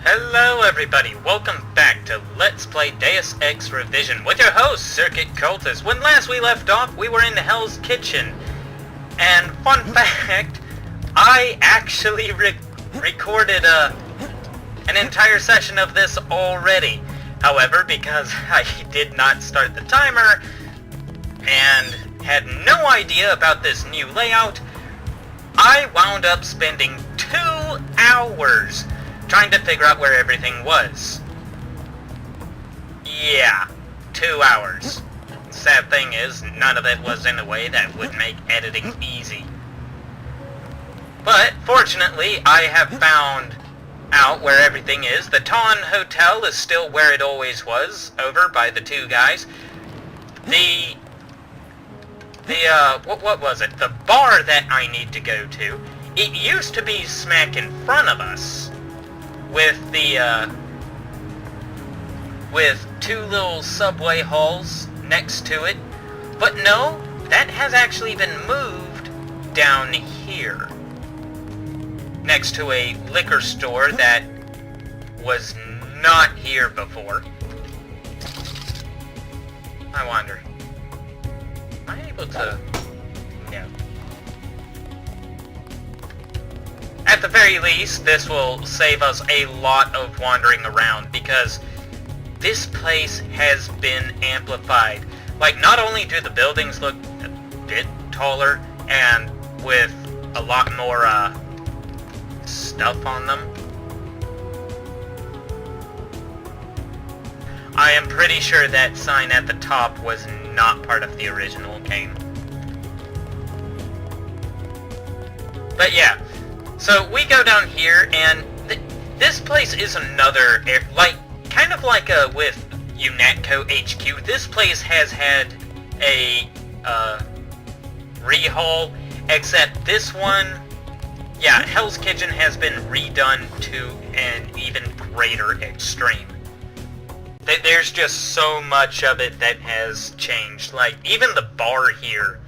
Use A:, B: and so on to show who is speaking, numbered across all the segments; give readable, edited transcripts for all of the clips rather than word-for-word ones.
A: Hello everybody, welcome back to Let's Play Deus Ex Revision with your host, Circuitcultist. When last we left off, we were in Hell's Kitchen. And fun fact, I actually recorded an entire session of this already. However, because I did not start the timer and had no idea about this new layout, I wound up spending 2 hours trying to figure out where everything was. Yeah, 2 hours. Sad thing is, none of it was in a way that would make editing easy. But, fortunately, I have found out where everything is. The Tawn Hotel is still where it always was, over by the 2 guys. What was it? The bar that I need to go to, it used to be smack in front of us, with with 2 little subway halls next to it. But no, that has actually been moved down here, next to a liquor store that was not here before. I wonder, am I able to... No. At the very least, this will save us a lot of wandering around, because this place has been amplified. Like, not only do the buildings look a bit taller and with a lot more stuff on them, I am pretty sure that sign at the top was not part of the original game. But yeah, so we go down here, and this place is another, kind of like with UNATCO HQ, this place has had a rehaul, except this one, yeah, Hell's Kitchen has been redone to an even greater extreme. There's just so much of it that has changed. Like, even the bar here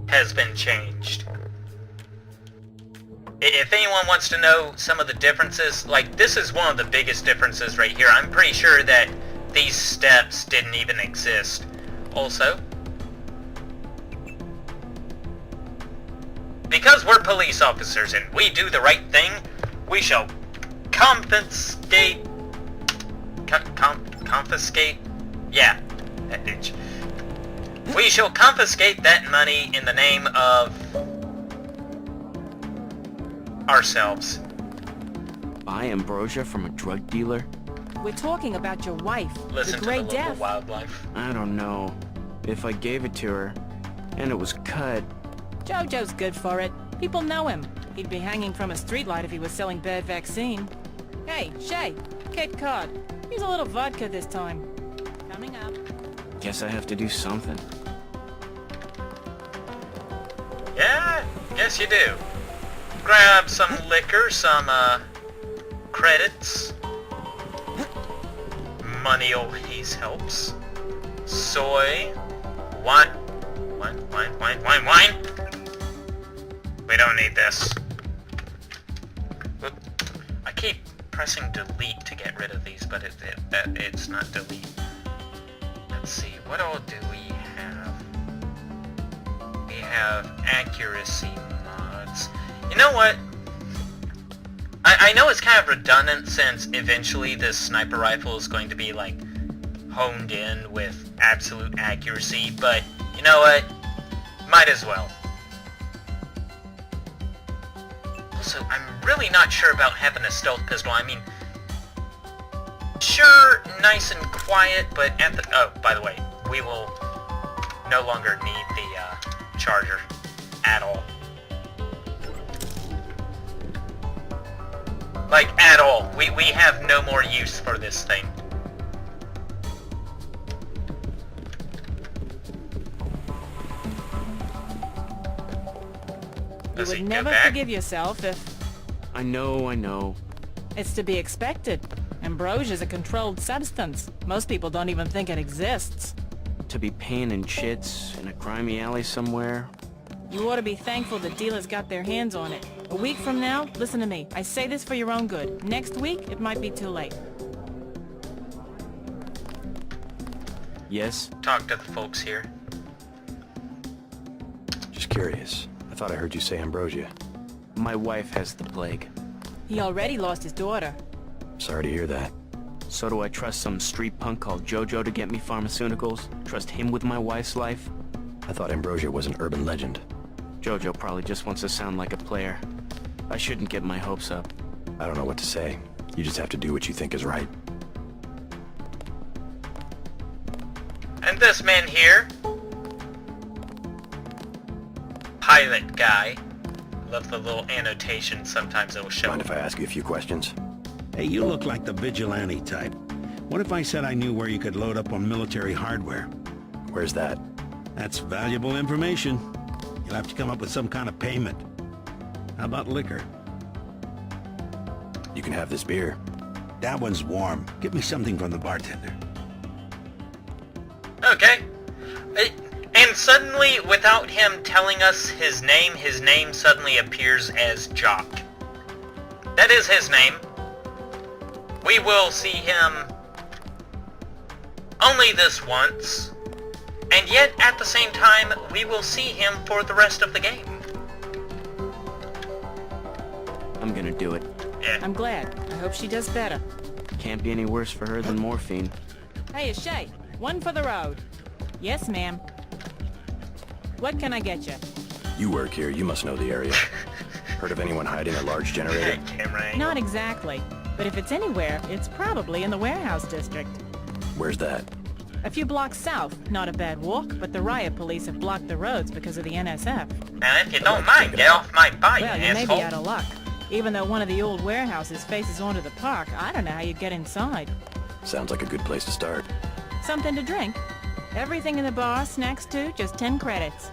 A: has been changed. If anyone wants to know some of the differences, like, this is one of the biggest differences right here. I'm pretty sure that these steps didn't even exist. Also, because we're police officers and we do the right thing, we shall confiscate... confiscate? Yeah, that bitch. We shall confiscate that money in the name of ourselves.
B: Buy ambrosia from a drug dealer?
C: We're talking about your wife,
A: Listen
C: the Grey
A: to the local
C: Death.
A: wildlife.
B: I don't know. If I gave it to her, and it was cut...
C: Jojo's good for it. People know him. He'd be hanging from a streetlight if he was selling bad vaccine. Hey, Shay, Cape Cod. Here's a little vodka this time. Coming up.
B: Guess I have to do something.
A: Yeah, guess you do. Grab some liquor, some, credits. Money always helps. Soy. Wine. Wine. We don't need this. Oop. I keep pressing delete to get rid of these, but it's not delete. Let's see, what all do we have? We have accuracy mods. You know what? I know it's kind of redundant, since eventually this sniper rifle is going to be, like, honed in with absolute accuracy, but you know what? Might as well. Also, I'm really not sure about having a stealth pistol. I mean, sure, nice and quiet, but at the... Oh, by the way, we will no longer need the charger at all. Like, at all. We have no more use for this thing.
C: You would never forgive yourself if...
B: I know.
C: It's to be expected. Ambrosia's a controlled substance. Most people don't even think it exists.
B: To be paying in chits in a grimy alley somewhere,
C: You ought to be thankful the dealers got their hands on it. A week from now, listen to me. I say this for your own good. Next week, it might be too late.
B: Yes?
A: Talk to the folks here.
D: Just curious. I thought I heard you say Ambrosia.
B: My wife has the plague.
C: He already lost his daughter.
D: Sorry to hear that.
B: So do I trust some street punk called Jojo to get me pharmaceuticals? Trust him with my wife's life?
D: I thought Ambrosia was an urban legend.
B: Jojo probably just wants to sound like a player. I shouldn't get my hopes up.
D: I don't know what to say. You just have to do what you think is right.
A: And this man here, pilot guy. Love the little annotation sometimes it will show.
D: Mind if I ask you a few questions?
E: Hey, you look like the vigilante type. What if I said I knew where you could load up on military hardware?
D: Where's that?
E: That's valuable information. You'll have to come up with some kind of payment. How about liquor?
D: You can have this beer.
E: That one's warm. Get me something from the bartender.
A: Okay. And suddenly, without him telling us his name suddenly appears as Jock. That is his name. We will see him only this once, and yet at the same time, we will see him for the rest of the game.
B: I'm gonna do it.
A: Yeah.
C: I'm glad. I hope she does better.
B: Can't be any worse for her than morphine.
C: Hey, Shay, one for the road. Yes, ma'am. What can I get you?
D: You work here, you must know the area. Heard of anyone hiding a large generator?
A: Camera angle.
C: Not exactly. But if it's anywhere, it's probably in the warehouse district.
D: Where's that?
C: A few blocks south. Not a bad walk, but the riot police have blocked the roads because of the NSF.
A: And if you don't mind, get off my bike,
C: Well, you may
A: asshole.
C: be out of luck. Even though one of the old warehouses faces onto the park, I don't know how you get inside.
D: Sounds like a good place to start.
C: Something to drink? Everything in the bar, snacks too, just 10 credits.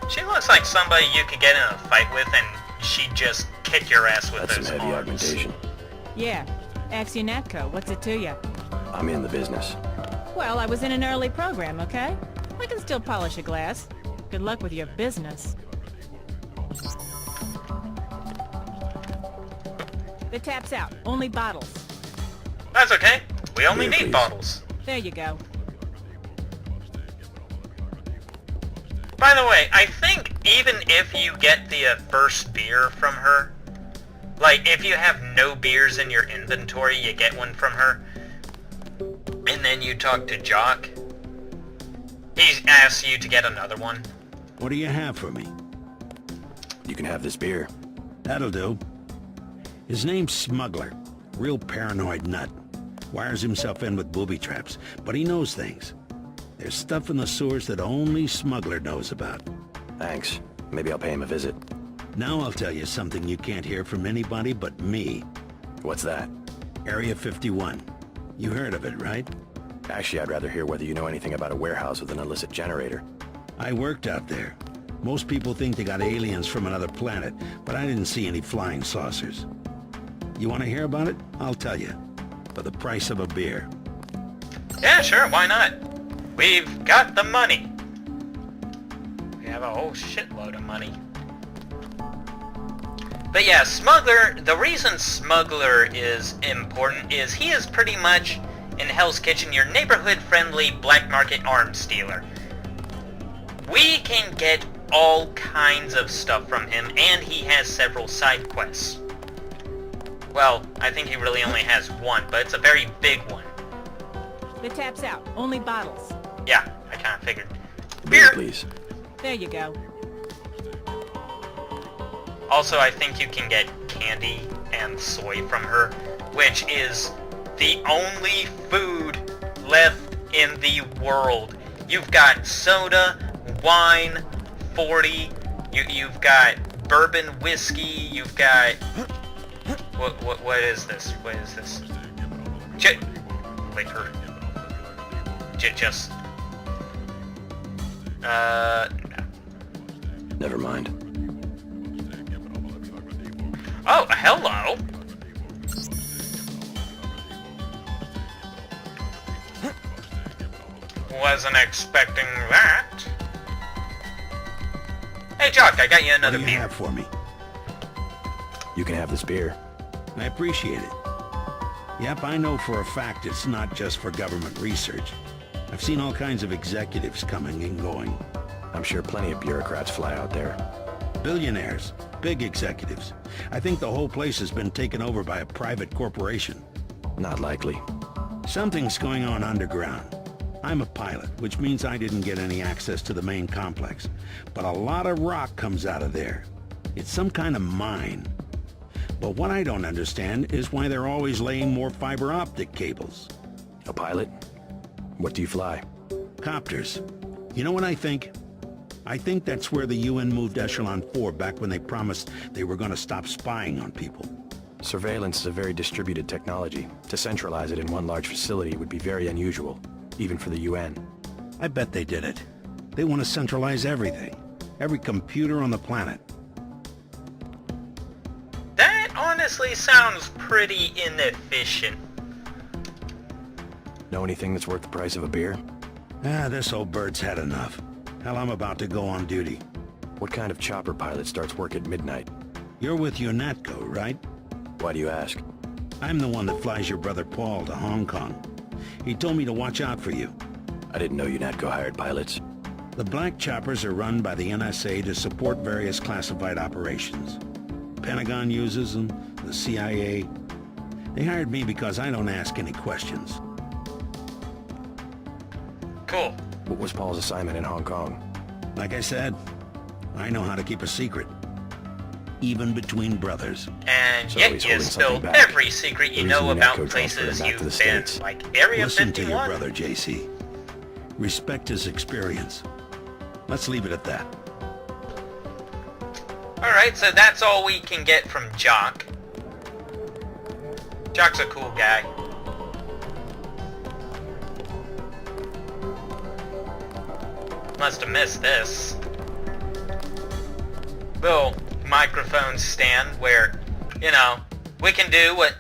A: She looks like somebody you could get in a fight with and she'd just kick your ass with
D: That's some
A: those
D: heavy
A: arms.
D: augmentation.
C: Yeah. Ask your Natco, what's it to you?
D: I'm in the business.
C: Well, I was in an early program, okay? I can still polish a glass. Good luck with your business. The tap's out. Only bottles.
A: That's okay. We only
D: Beer,
A: need
D: please.
A: bottles.
C: There you go.
A: By the way, I think even if you get the first beer from her, like if you have no beers in your inventory, you get one from her, and then you talk to Jock, he asks you to get another one.
E: What do you have for me?
D: You can have this beer.
E: That'll do. His name's Smuggler. Real paranoid nut. Wires himself in with booby traps, but he knows things. There's stuff in the sewers that only Smuggler knows about.
D: Thanks. Maybe I'll pay him a visit.
E: Now I'll tell you something you can't hear from anybody but me.
D: What's that?
E: Area 51. You heard of it, right?
D: Actually, I'd rather hear whether you know anything about a warehouse with an illicit generator.
E: I worked out there. Most people think they got aliens from another planet, but I didn't see any flying saucers. You want to hear about it? I'll tell you. For the price of a beer.
A: Yeah, sure, why not? We've got the money. We have a whole shitload of money. But yeah, Smuggler, the reason Smuggler is important is he is pretty much, in Hell's Kitchen, your neighborhood-friendly black market arms dealer. We can get all kinds of stuff from him, and he has several side quests. Well, I think he really only has one, but it's a very big one.
C: The tap's out. Only bottles.
A: Yeah, I kind of figured.
D: Beer,
A: Beer!
D: please.
C: There you go.
A: Also, I think you can get candy and soy from her, which is the only food left in the world. You've got soda, wine, 40, you've got bourbon whiskey, you've got... What is this? What is this? Liquor. Just... no.
D: Never mind.
A: Oh, hello! Wasn't expecting that. Hey, Jock, I got you
E: What
A: another
E: do you
A: beer.
E: have for me?
D: You can have this beer.
E: I appreciate it. Yep, I know for a fact it's not just for government research. I've seen all kinds of executives coming and going.
D: I'm sure plenty of bureaucrats fly out there.
E: Billionaires, big executives. I think the whole place has been taken over by a private corporation.
D: Not likely.
E: Something's going on underground. I'm a pilot, which means I didn't get any access to the main complex. But a lot of rock comes out of there. It's some kind of mine. But what I don't understand is why they're always laying more fiber optic cables.
D: A pilot? What do you fly?
E: Copters. You know what I think? I think that's where the UN moved Echelon 4 back when they promised they were going to stop spying on people.
D: Surveillance is a very distributed technology. To centralize it in one large facility would be very unusual, even for the UN.
E: I bet they did it. They want to centralize everything. Every computer on the planet.
A: That honestly sounds pretty inefficient.
D: Know anything that's worth the price of a beer?
E: This old bird's had enough. Hell, I'm about to go on duty.
D: What kind of chopper pilot starts work at midnight?
E: You're with UNATCO, right?
D: Why do you ask?
E: I'm the one that flies your brother Paul to Hong Kong. He told me to watch out for you.
D: I didn't know UNATCO hired pilots.
E: The black choppers are run by the NSA to support various classified operations. Pentagon uses them, the CIA. They hired me because I don't ask any questions.
A: Cool.
D: What was Paul's assignment in Hong Kong?
E: Like I said, I know how to keep a secret. Even between brothers.
A: And
D: So
A: yet
D: he's
A: you
D: holding
A: spill
D: something back.
A: every secret you
D: The
A: know
D: reason
A: about
D: UNATCO transferred
A: places
D: him back
A: you've
D: to the
A: been,
D: States.
A: like Area
E: Listen to
A: 51.
E: your brother, JC. Respect his experience. Let's leave it at that.
A: Alright, so that's all we can get from Jock. Jock's a cool guy. Must have missed this. Little microphone stand where, you know, we can do what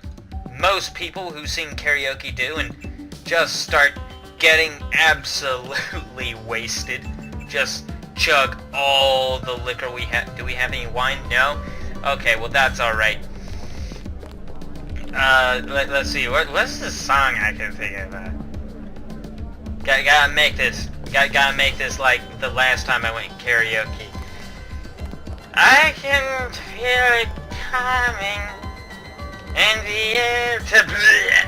A: most people who sing karaoke do and just start getting absolutely wasted. Just chug all the liquor we have. Do we have any wine? No? Okay, well that's alright. Let's see, what's the song I can think of? Gotta make this like the last time I went karaoke. I can feel it coming in the air to bleh.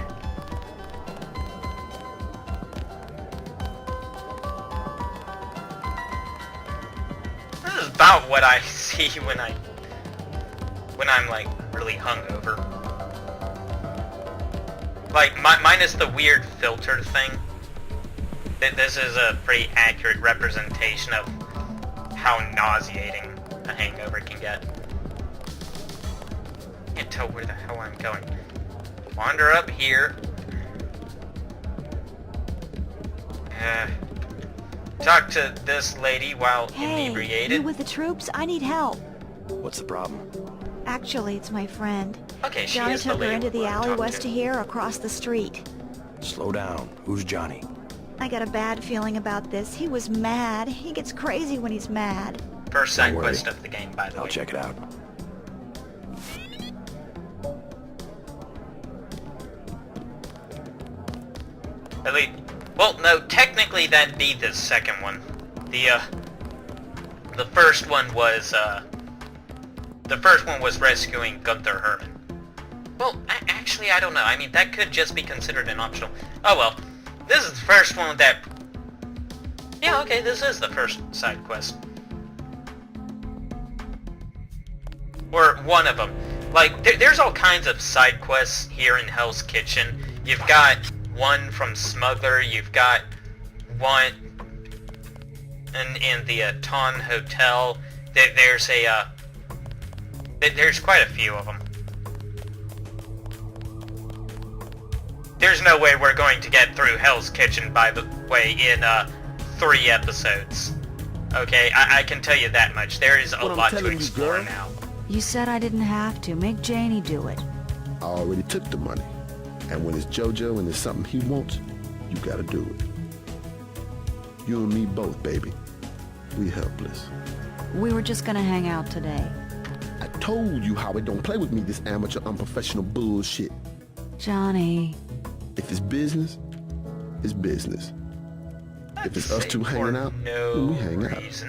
A: This is about what I see when I'm like really hungover. Like minus the weird filter thing. This is a pretty accurate representation of how nauseating a hangover can get. Can't tell where the hell I'm going. Wander up here. Talk to this lady while
F: Hey,
A: inebriated.
F: you with the troops? I need help.
D: What's the problem?
F: Actually, it's my friend.
A: Okay, she
F: Johnny
A: is the
F: took her
A: lady
F: into the
A: we'll
F: alley
A: talk
F: west
A: to.
F: of here, across the street.
D: Slow down. Who's Johnny?
F: I got a bad feeling about this. He was mad. He gets crazy when he's mad.
A: First side
D: Don't worry.
A: quest of the game, by the
D: I'll
A: way.
D: check it out.
A: At least, well, no, technically that'd be the second one. The first one was rescuing Gunther Herman. Well, actually, I don't know. I mean, that could just be considered an optional. Oh well, this is the first one that. Yeah, okay, this is the first side quest. Or one of them. Like, there's all kinds of side quests here in Hell's Kitchen. You've got one from Smuggler, you've got one in the Ton Hotel. There's quite a few of them. There's no way we're going to get through Hell's Kitchen, by the way, in 3 episodes. Okay, I can tell you that much. There is a lot to explore now.
F: You said I didn't have to. Make Janie do it.
G: I already took the money. And when it's JoJo and it's something he wants, you gotta do it. You and me both, baby. We helpless.
H: We were just gonna hang out today.
G: I told you how it don't play with me, this amateur unprofessional bullshit.
H: Johnny.
G: If it's business, it's business. If it's us two hanging out, then we hang out.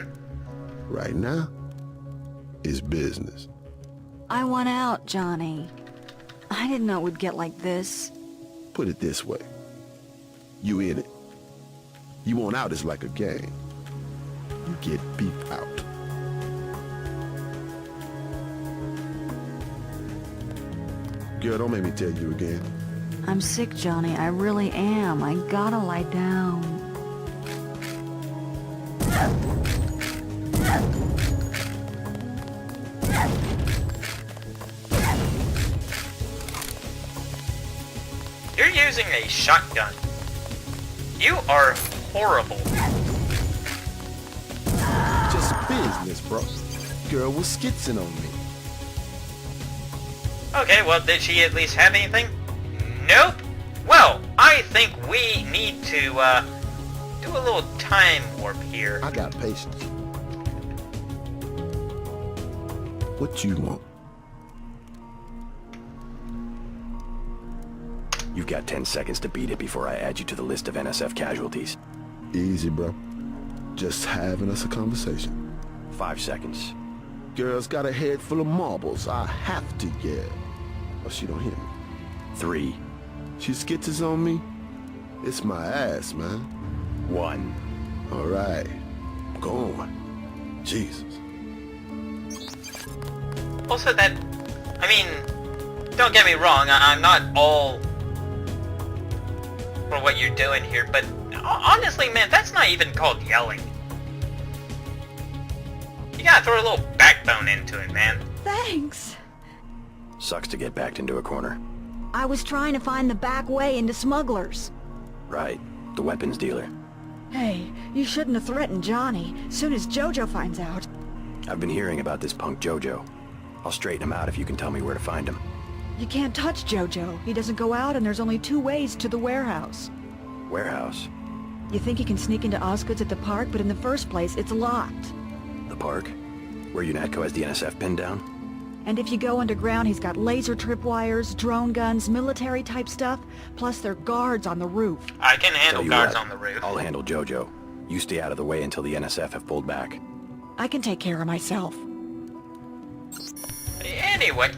G: Right now, it's business.
H: I want out, Johnny. I didn't know it would get like this.
G: Put it this way. You in it. You want out is like a game. You get beat out. Girl, don't make me tell you again.
H: I'm sick, Johnny. I really am. I gotta lie down.
A: You're using a shotgun. You are horrible.
G: Just business, bro. Girl was skitzing on me.
A: Okay, well, did she at least have anything? Nope. Well, I think we need to, do a little time warp here.
G: I got patience. What you want?
D: You've got 10 seconds to beat it before I add you to the list of NSF casualties.
G: Easy, bro. Just having us a conversation.
D: 5 seconds.
G: Girl's got a head full of marbles. I have to yell. Or she don't hear me.
D: 3.
G: She skitzes on me. It's my ass, man.
D: 1.
G: All right. Go on. Jesus.
A: Also that, I mean, don't get me wrong, I'm not all for what you're doing here, but honestly, man, that's not even called yelling. You gotta throw a little backbone into it, man.
F: Thanks.
D: Sucks to get backed into a corner.
F: I was trying to find the back way into smugglers.
D: Right. The weapons dealer.
F: Hey, you shouldn't have threatened Johnny. Soon as Jojo finds out.
D: I've been hearing about this punk Jojo. I'll straighten him out if you can tell me where to find him.
F: You can't touch Jojo. He doesn't go out and there's only 2 ways to the warehouse.
D: Warehouse?
F: You think he can sneak into Osgood's at the park, but in the first place, it's locked.
D: The park? Where UNATCO has the NSF pinned down?
F: And if you go underground, he's got laser tripwires, drone guns, military-type stuff, plus there are guards on the roof.
A: I can handle
D: Tell you
A: guards
D: what,
A: on the roof.
D: I'll handle Jojo. You stay out of the way until the NSF have pulled back.
F: I can take care of myself.
A: Anyway,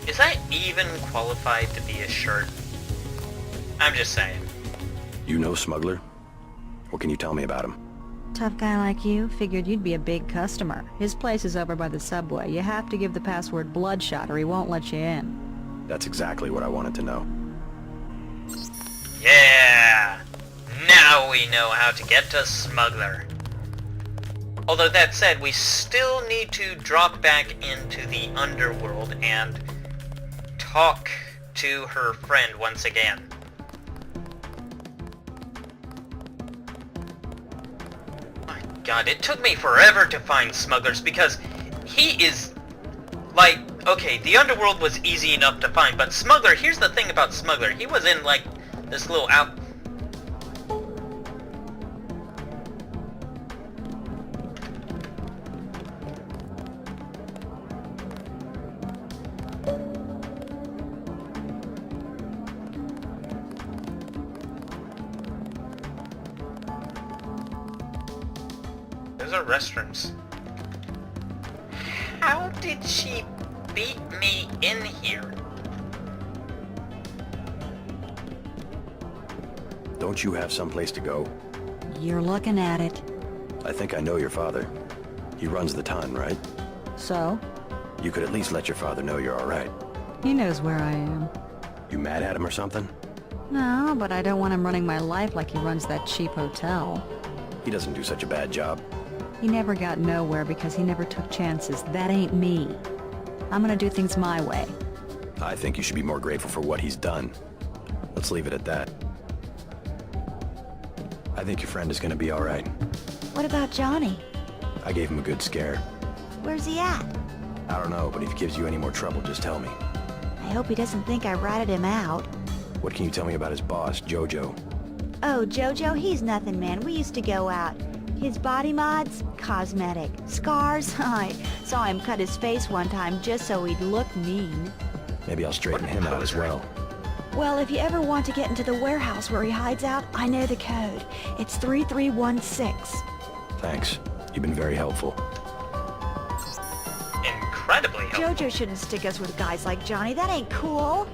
A: is that even qualified to be a shirt? I'm just saying.
D: You know Smuggler? What can you tell me about him?
H: Tough guy like you, figured you'd be a big customer. His place is over by the subway. You have to give the password Bloodshot or he won't let you in.
D: That's exactly what I wanted to know.
A: Yeah! Now we know how to get to Smuggler. Although that said, we still need to drop back into the Underworld and talk to her friend once again. My god, it took me forever to find Smugglers because he is... like, okay, the Underworld was easy enough to find, but Smuggler, here's the thing about Smuggler. He was in, like, this little Those are restrooms. How did she beat me in here?
D: Don't you have someplace to go?
H: You're looking at it.
D: I think I know your father. He runs the ton, right?
H: So?
D: You could at least let your father know you're alright.
H: He knows where I am.
D: You mad at him or something?
H: No, but I don't want him running my life like he runs that cheap hotel.
D: He doesn't do such a bad job.
H: He never got nowhere because he never took chances. That ain't me. I'm gonna do things my way.
D: I think you should be more grateful for what he's done. Let's leave it at that. I think your friend is gonna be alright.
F: What about Johnny?
D: I gave him a good scare.
F: Where's he at?
D: I don't know, but if he gives you any more trouble, just tell me.
F: I hope he doesn't think I ratted him out.
D: What can you tell me about his boss, Jojo?
F: Oh, Jojo, he's nothing, man. We used to go out.
H: His body mods? Cosmetic. Scars? I saw him cut his face one time just so he'd look mean.
D: Maybe I'll straighten him out as well.
F: Well, if you ever want to get into the warehouse where he hides out, I know the code. It's 3316.
D: Thanks. You've been very helpful.
A: Incredibly helpful.
F: Jojo shouldn't stick us with guys like Johnny. That ain't cool.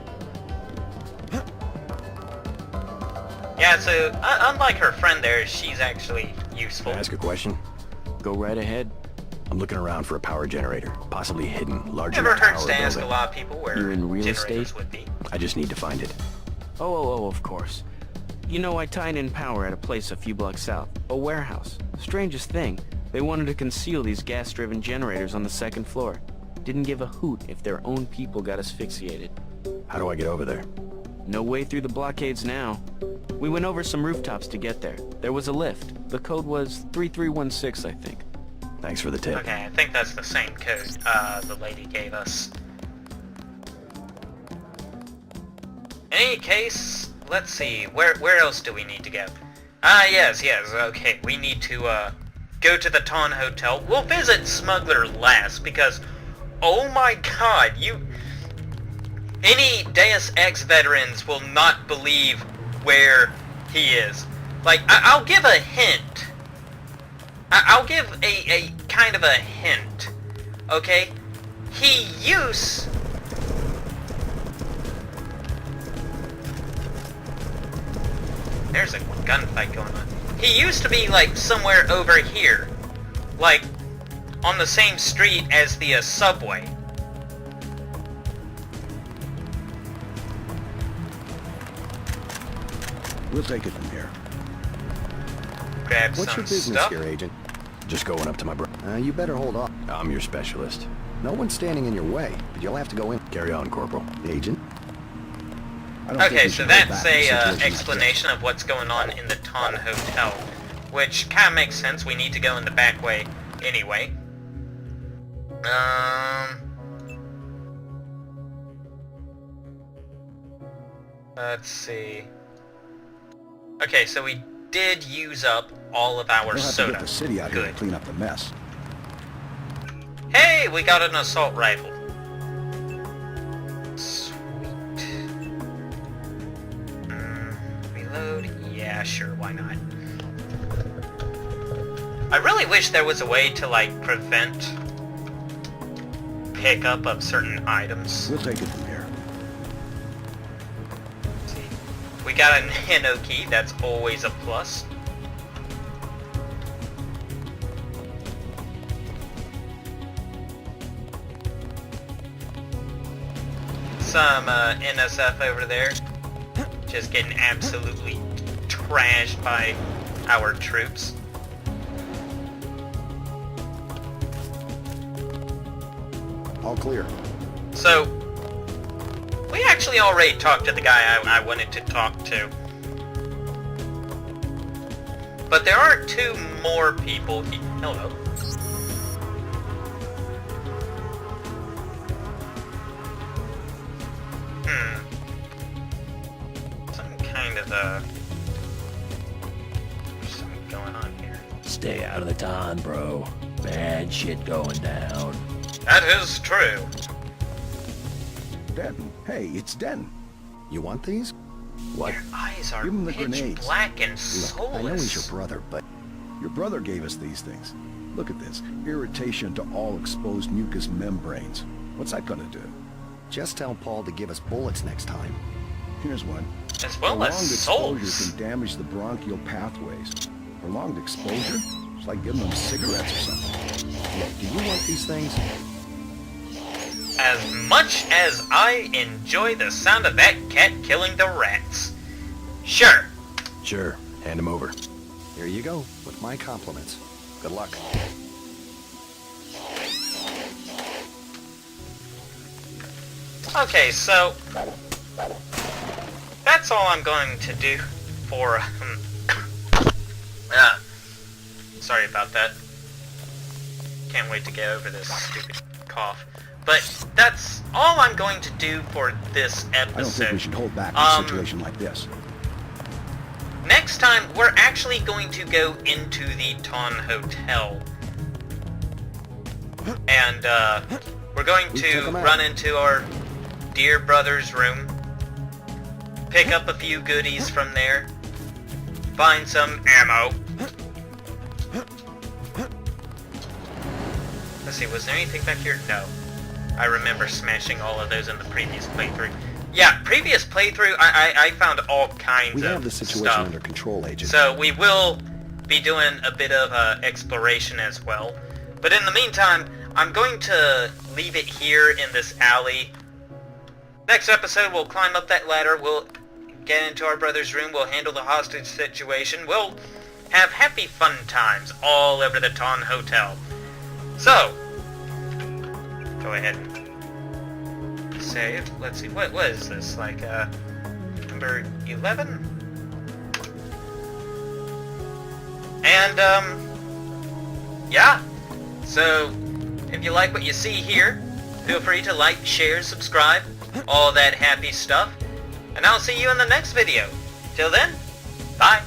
A: Yeah, so unlike her friend there, she's actually useful.
D: Can I ask a question?
B: Go right ahead.
D: I'm looking around for a power generator, possibly hidden, large
A: Never
D: enough tower
A: hurts to ask a
D: building.
A: lot of people where
B: You're in real
A: generators
B: estate?
A: would be.
D: I just need to find it.
B: Oh, of course. You know, I tied in power at a place a few blocks south. A warehouse. Strangest thing, they wanted to conceal these gas-driven generators on the second floor. Didn't give a hoot if their own people got asphyxiated.
D: How do I get over there?
B: No way through the blockades now. We went over some rooftops to get there. There was a lift. The code was 3316, I think.
D: Thanks for the tip.
A: Okay, I think that's the same code the lady gave us. In any case, let's see, where else do we need to go? Yes, okay, we need to go to the Ton Hotel. We'll visit Smuggler last, because, oh my god, any Deus Ex veterans will not believe where he is. Like, I'll give a hint. I'll give a kind of a hint, okay? There's a gunfight going on. He used to be, like, somewhere over here. Like, on the same street as the subway.
E: We'll take it from here.
A: Grab
I: What's
A: some
I: your business
A: stuff.
I: here, Agent?
D: Just going up to my
I: You better hold off.
D: I'm your specialist.
I: No one's standing in your way, but you'll have to go in.
D: Carry on, Corporal.
I: Agent? I don't think
A: Okay,
I: we
A: so
I: should hold
A: that's
I: back in
A: a
I: situation like this.
A: explanation of what's going on in the Ton Hotel, which kind of makes sense. We need to go in the back way anyway. Let's see. Okay, so we did use up all of our
E: We'll have to
A: soda.
E: get the city out here to
A: Good.
E: clean up the mess.
A: Hey, we got an assault rifle. Sweet. Reload? Yeah, sure, why not? I really wish there was a way to, like, prevent pickup of certain items.
E: We'll take it from here.
A: Let's see. We got a nano key, that's always a plus. Some NSF over there, just getting absolutely trashed by our troops.
I: All clear.
A: So, we actually already talked to the guy I wanted to talk to. But there are two more people here. Hello. Some kind of something going on here.
J: Stay out of the Ton, bro. Bad shit going down.
A: That is true.
E: Denton. Hey, it's Denton. You want these?
D: What?
A: Your eyes are
E: Give him the
A: pitch
E: grenades.
A: black and
I: Look,
A: soulless.
I: I know he's your brother, but
E: Your brother gave us these things. Look at this. Irritation to all exposed mucous membranes. What's that gonna do?
I: just tell Paul to give us bullets next time.
E: Here's one.
A: As well
E: Prolonged
A: as
E: exposure
A: souls.
E: can damage the bronchial pathways. Prolonged exposure? It's like giving them cigarettes or something.
I: Look, do you want these things?
A: As much as I enjoy the sound of that cat killing the rats. Sure.
D: Sure. Hand him over.
I: Here you go, with my compliments. Good luck.
A: Okay, so that's all I'm going to do for sorry about that. Can't wait to get over this stupid cough. But that's all I'm going to do for this episode.
E: I don't think we should hold back in a situation like this.
A: Next next time, we're actually going to go into the Ton Hotel. And, we're going to run into our dear brother's room, pick up a few goodies from there, find some ammo. Let's see, was there anything back here? No. I remember smashing all of those in the previous playthrough. Yeah, previous playthrough, I found all kinds of stuff.
I: We have the situation under control, Agent.
A: So we will be doing a bit of exploration as well. But in the meantime, I'm going to leave it here in this alley. Next episode, we'll climb up that ladder, we'll get into our brother's room, we'll handle the hostage situation, we'll have happy fun times all over the Ton Hotel. So, go ahead and save. Let's see, what is this, like, number 11? And, yeah. So, if you like what you see here, feel free to like, share, subscribe, all that happy stuff. And I'll see you in the next video. Till then, bye.